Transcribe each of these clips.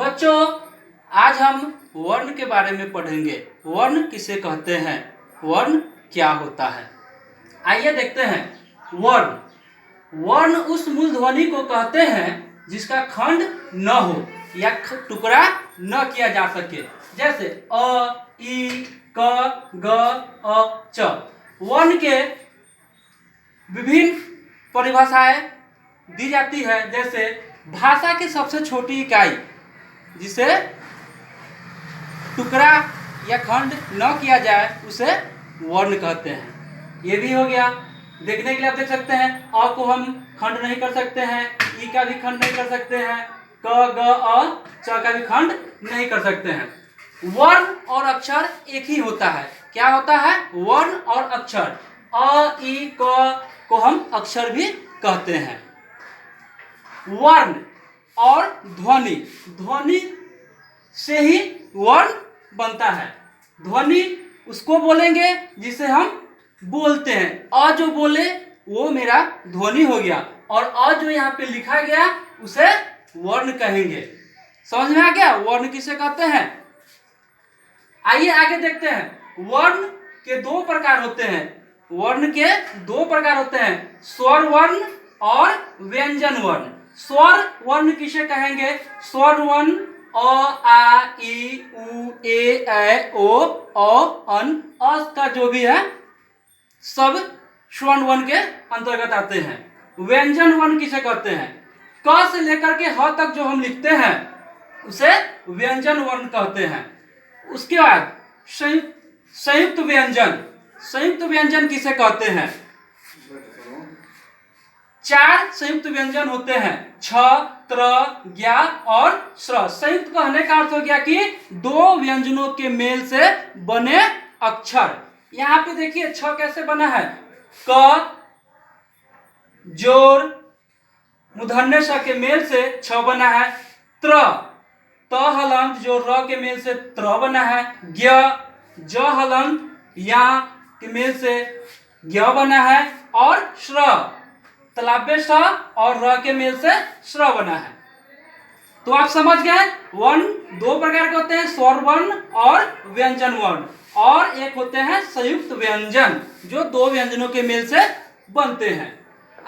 बच्चों, आज हम वर्ण के बारे में पढ़ेंगे। वर्ण किसे कहते हैं, वर्ण क्या होता है। आइए देखते हैं। वर्ण उस मूल ध्वनि को कहते हैं जिसका खंड न हो या टुकड़ा न किया जा सके, जैसे अ, ई, क, ग, अ, च। वर्ण के विभिन्न परिभाषाएं दी जाती है, जैसे भाषा की सबसे छोटी इकाई जिसे टुकड़ा या खंड न किया जाए उसे वर्ण कहते हैं। ये भी हो गया। देखने के लिए आप देख सकते हैं, अ को हम खंड नहीं कर सकते हैं, ई का भी खंड नहीं कर सकते हैं, क, ग, अ, च का भी खंड नहीं कर सकते हैं। वर्ण और अक्षर एक ही होता है। क्या होता है? वर्ण और अक्षर। अ, ई, क को हम अक्षर भी कहते हैं। वर्ण और ध्वनि, ध्वनि से ही वर्ण बनता है। ध्वनि उसको बोलेंगे जिसे हम बोलते हैं। अ जो बोले वो मेरा ध्वनि हो गया, और अ जो यहाँ पे लिखा गया उसे वर्ण कहेंगे। समझ में आ गया वर्ण किसे कहते हैं। आइए आगे देखते हैं। वर्ण के दो प्रकार होते हैं। वर्ण के दो प्रकार होते हैं, स्वर वर्ण और व्यंजन वर्ण। स्वर वर्ण किसे कहेंगे? स्वर वर्ण अ, आ, ई, उ, ए, ऐ, ओ, अन, अ का जो भी है सब स्वर्ण वर्ण के अंतर्गत आते हैं। व्यंजन वर्ण किसे कहते हैं? क से लेकर के ह तक जो हम लिखते हैं उसे व्यंजन वर्ण कहते हैं। उसके बाद संयुक्त व्यंजन। संयुक्त व्यंजन किसे कहते हैं? चार संयुक्त व्यंजन होते हैं, छ, त्र, ज्ञ और स्र। संयुक्त कहने का अर्थ हो गया कि दो व्यंजनों के मेल से बने अक्षर। यहाँ पे देखिए छ कैसे बना है, क जोर मूर्धन्य ष के मेल से छ बना है। त्र, त हलंत जो र के मेल से त्र बना है। ज्ञ, ज हलंत या के मेल से ज्ञ बना है। और श्र, तलाब्य श और र के मेल से श्र बना है। तो आप समझ गए वर्ण दो प्रकार के होते हैं, स्वर वर्ण और व्यंजन वर्ण, और एक होते हैं संयुक्त व्यंजन जो दो व्यंजनों के मेल से बनते हैं।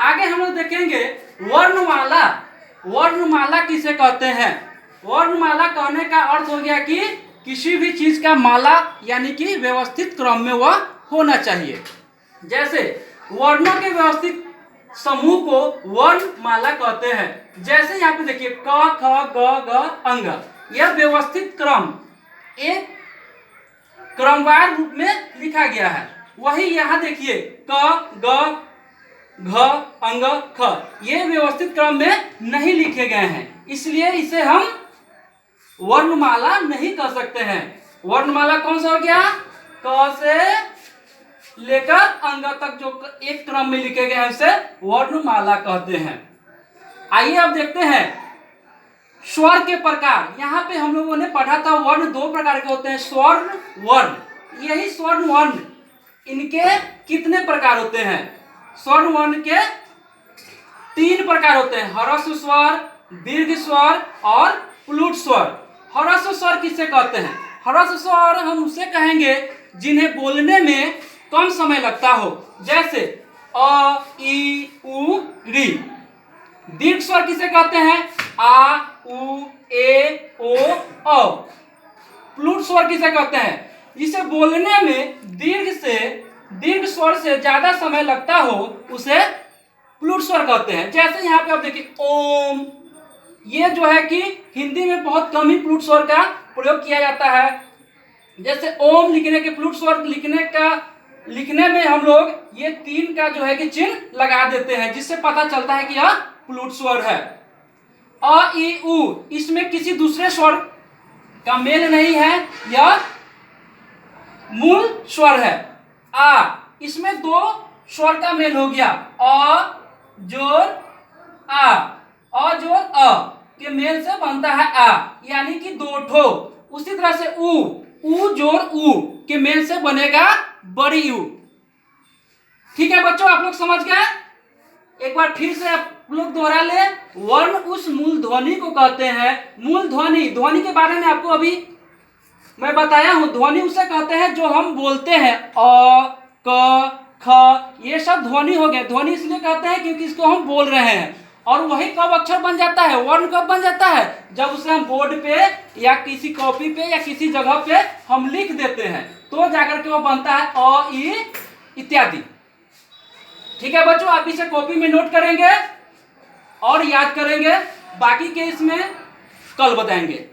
आगे हम लोग देखेंगे वर्णमाला। वर्णमाला किसे कहते हैं? वर्णमाला कहने का अर्थ हो गया कि किसी भी चीज का माला यानी कि व्यवस्थित क्रम में वह होना चाहिए। जैसे वर्णों के व्यवस्थित समूह को वर्णमाला कहते हैं। जैसे यहाँ पे देखिए क, ख, ग, घ, अंग, यह व्यवस्थित क्रम एक क्रमवार रूप में लिखा गया है। वही यहाँ देखिए क, ग, घ, अंग, ख, ये व्यवस्थित क्रम में नहीं लिखे गए हैं, इसलिए इसे हम वर्णमाला नहीं कह सकते हैं। वर्णमाला कौन सा हो गया? क से लेकर अंग तक जो एक क्रम में लिखे गए हैं उसे वर्णमाला कहते हैं। आइए अब देखते हैं स्वर के प्रकार। यहाँ पे हम लोगों ने पढ़ा था वर्ण दो प्रकार के होते हैं, स्वर्ण वर्ण। यही स्वर्ण वर्ण, इनके कितने प्रकार होते हैं? स्वर्ण वर्ण के तीन प्रकार होते हैं, ह्रस्व स्वर, दीर्घ स्वर और प्लुट स्वर। ह्रस्व स्वर किसे कहते हैं? ह्रस्व स्वर हम उसे कहेंगे जिन्हें बोलने में कम समय लगता हो, जैसे अ, ई, उ, री। दीर्घ स्वर किसे कहते हैं? आ, उ, ए, ओ, औ। प्लुट स्वर किसे कहते हैं? इसे बोलने में दीर्घ स्वर से ज्यादा समय लगता हो उसे प्लुट स्वर कहते हैं। जैसे यहाँ पे आप देखिए ओम, ये जो है कि हिंदी में बहुत कम ही प्लुट स्वर का प्रयोग किया जाता है। जैसे ओम लिखने के प्लुट स्वर लिखने में हम लोग ये तीन का जो है कि चिन्ह लगा देते हैं, जिससे पता चलता है कि यह प्लुट स्वर है। अ, ई, उ, इसमें किसी दूसरे स्वर का मेल नहीं है, यह मूल स्वर है। आ, इसमें दो स्वर का मेल हो गया, अ जोर आ, अ जोर अ के मेल से बनता है आ, यानी कि दो ठो। उसी तरह से उ जोर उ के मेल से बनेगा बड़ी यू। ठीक है बच्चों, आप लोग समझ गए? एक बार फिर से आप आप लोग दोहरा ले, वर्ण उस मूल ध्वनि को कहते हैं। मूल ध्वनि, ध्वनि के बारे में आपको अभी मैं बताया हूं। ध्वनि उसे कहते हैं जो हम बोलते हैं, अ, क, ख, ये सब ध्वनि हो गए। ध्वनि इसलिए कहते हैं क्योंकि इसको हम बोल रहे हैं। और वही कब अक्षर बन जाता है, वर्ण कब बन जाता है, जब उसे हम बोर्ड पे या किसी कॉपी पे या किसी जगह पे हम लिख देते हैं, तो जाकर के वो बनता है अ, इ इत्यादि। ठीक है बच्चों, आप इसे कॉपी में नोट करेंगे और याद करेंगे, बाकी के इसमें कल बताएंगे।